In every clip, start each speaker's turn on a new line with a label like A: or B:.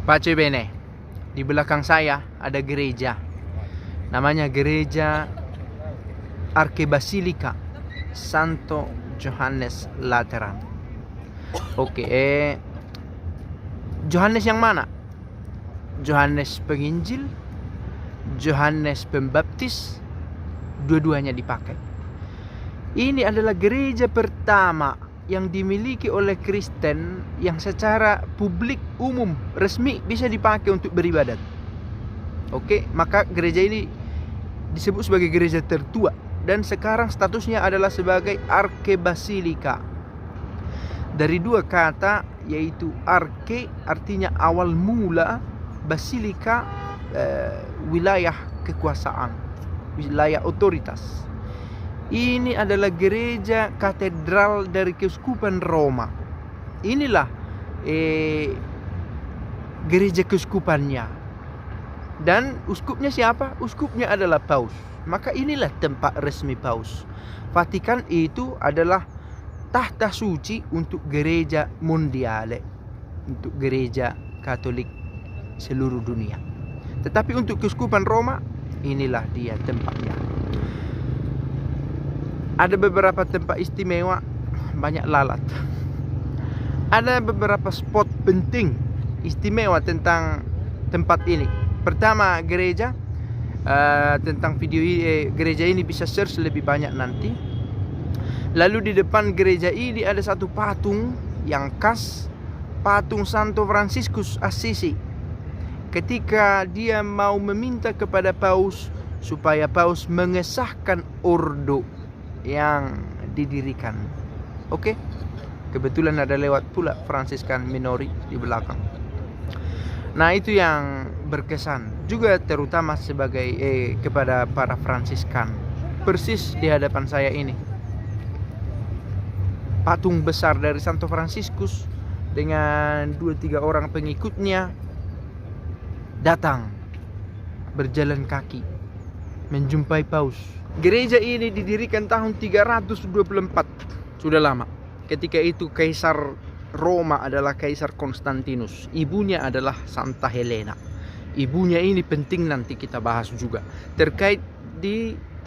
A: Pace bene, di belakang saya ada gereja. Namanya Gereja Arkebasilika Santo Johannes Lateran. Oke, Johannes yang mana? Johannes Penginjil, Johannes Pembaptis, dua-duanya dipakai. Ini adalah gereja pertama yang dimiliki oleh Kristen yang secara publik umum resmi bisa dipakai untuk beribadat. Oke, maka gereja ini disebut sebagai gereja tertua dan sekarang statusnya adalah sebagai Arkebasilika. Dari dua kata, yaitu arke artinya awal mula, basilika wilayah kekuasaan, wilayah otoritas. Ini adalah gereja katedral dari Keuskupan Roma. Inilah gereja keuskupannya. Dan uskupnya siapa? Uskupnya adalah Paus. Maka inilah tempat resmi Paus. Vatikan itu adalah tahta suci untuk gereja mondiale, untuk gereja Katolik seluruh dunia. Tetapi untuk Keuskupan Roma, inilah dia tempatnya. Ada beberapa tempat istimewa, banyak lalat. Ada beberapa spot penting istimewa tentang tempat ini. Pertama, gereja. Tentang video gereja ini bisa search lebih banyak nanti. Lalu di depan gereja ini ada satu patung yang khas, patung Santo Fransiskus Assisi. Ketika dia mau meminta kepada Paus supaya Paus mengesahkan ordo yang didirikan. Oke. Kebetulan ada lewat pula Fransiskan Minori di belakang. Nah, itu yang berkesan juga terutama sebagai kepada para Fransiskan. Persis di hadapan saya ini. Patung besar dari Santo Fransiskus dengan 2-3 orang pengikutnya datang berjalan kaki menjumpai Paus. Gereja ini didirikan tahun 324, sudah lama. Ketika itu Kaisar Roma adalah Kaisar Konstantinus. Ibunya adalah Santa Helena. Ibunya ini penting nanti kita bahas juga. Terkait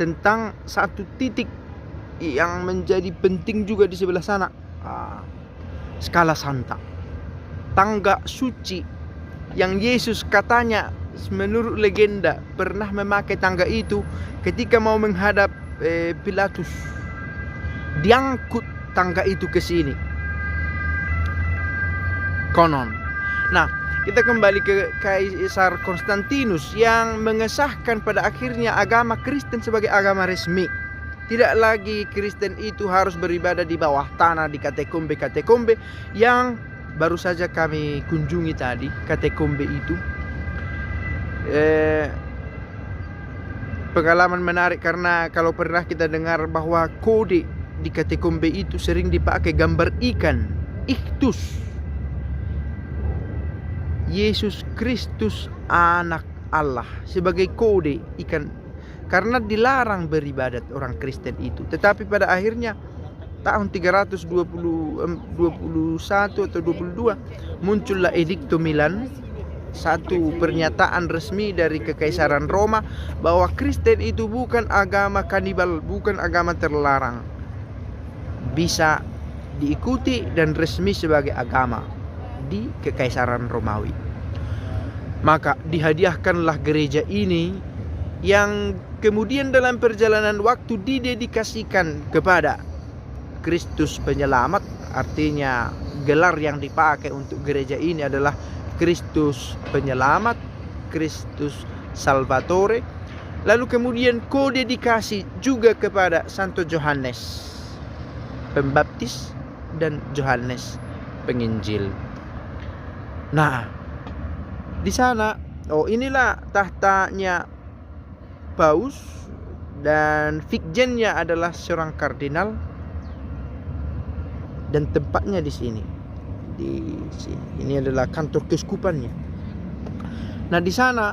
A: tentang satu titik yang menjadi penting juga di sebelah sana. Skala Santa. Tangga suci yang Yesus katanya menurut legenda pernah memakai tangga itu ketika mau menghadap Pilatus. Diangkut tangga itu ke sini. Konon. Nah, kita kembali ke Kaisar Konstantinus yang mengesahkan pada akhirnya agama Kristen sebagai agama resmi. Tidak lagi Kristen itu harus beribadah di bawah tanah di katakombe-katakombe yang baru saja kami kunjungi tadi, katakombe itu. Pengalaman menarik karena kalau pernah kita dengar bahwa kode di katakombe itu sering dipakai gambar ikan, ichthus, Yesus Kristus anak Allah, sebagai kode ikan, karena dilarang beribadat orang Kristen itu. Tetapi pada akhirnya tahun 321 atau 22 muncullah Edicto Milan, satu pernyataan resmi dari Kekaisaran Roma bahwa Kristen itu bukan agama kanibal, bukan agama terlarang, bisa diikuti dan resmi sebagai agama di Kekaisaran Romawi. Maka dihadiahkanlah gereja ini yang kemudian dalam perjalanan waktu didedikasikan kepada Kristus Penyelamat. Artinya gelar yang dipakai untuk gereja ini adalah Kristus Penyelamat, Kristus Salvatore. Lalu kemudian kodedikasi juga kepada Santo Johannes Pembaptis dan Johannes Penginjil. Nah, di sana, inilah tahtanya Paus dan fikjennya adalah seorang kardinal dan tempatnya di sini. Ini adalah kantor keuskupannya. Nah, di sana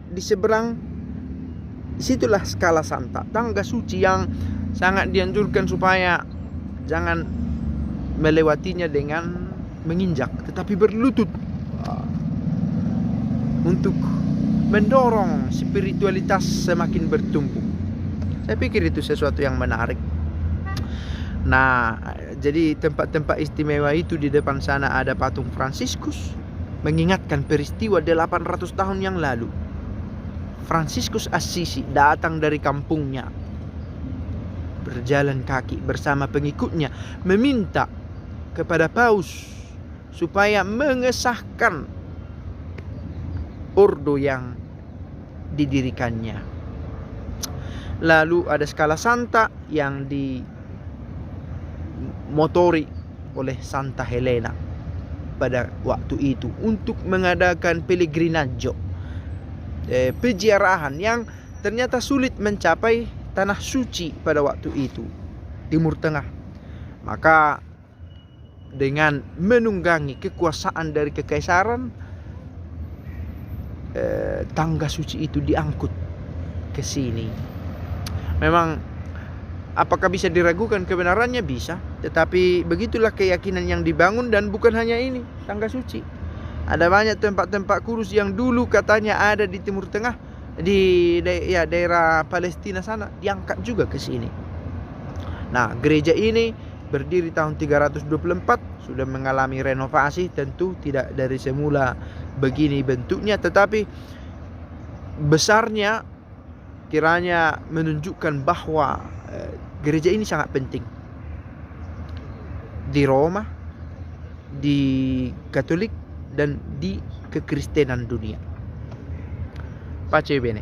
A: di seberang disitulah Skala Santa, tangga suci yang sangat dianjurkan supaya jangan melewatinya dengan menginjak, tetapi berlutut. untuk mendorong spiritualitas semakin bertumbuh. Saya pikir itu sesuatu yang menarik. Nah, jadi tempat-tempat istimewa itu di depan sana ada patung Fransiskus, mengingatkan peristiwa 800 tahun yang lalu. Fransiskus Assisi datang dari kampungnya, berjalan kaki bersama pengikutnya, meminta kepada Paus supaya mengesahkan ordo yang didirikannya. Lalu ada skala santa yang dimotori oleh Santa Helena pada waktu itu untuk mengadakan pellegrinaggio, peziarahan yang ternyata sulit mencapai tanah suci pada waktu itu, Timur Tengah. Maka dengan menunggangi kekuasaan dari kekaisaran, tangga suci itu diangkut ke sini. Memang apakah bisa diragukan kebenarannya? Bisa. Tetapi begitulah keyakinan yang dibangun, dan bukan hanya ini, tangga suci. Ada banyak tempat-tempat kudus yang dulu katanya ada di Timur Tengah, di daerah Palestina sana, diangkat juga ke sini. Nah, gereja ini berdiri tahun 324, sudah mengalami renovasi, tentu tidak dari semula begini bentuknya, tetapi besarnya kiranya menunjukkan bahwa gereja ini sangat penting di Roma, di Katolik, dan di kekristenan dunia. Pace bene.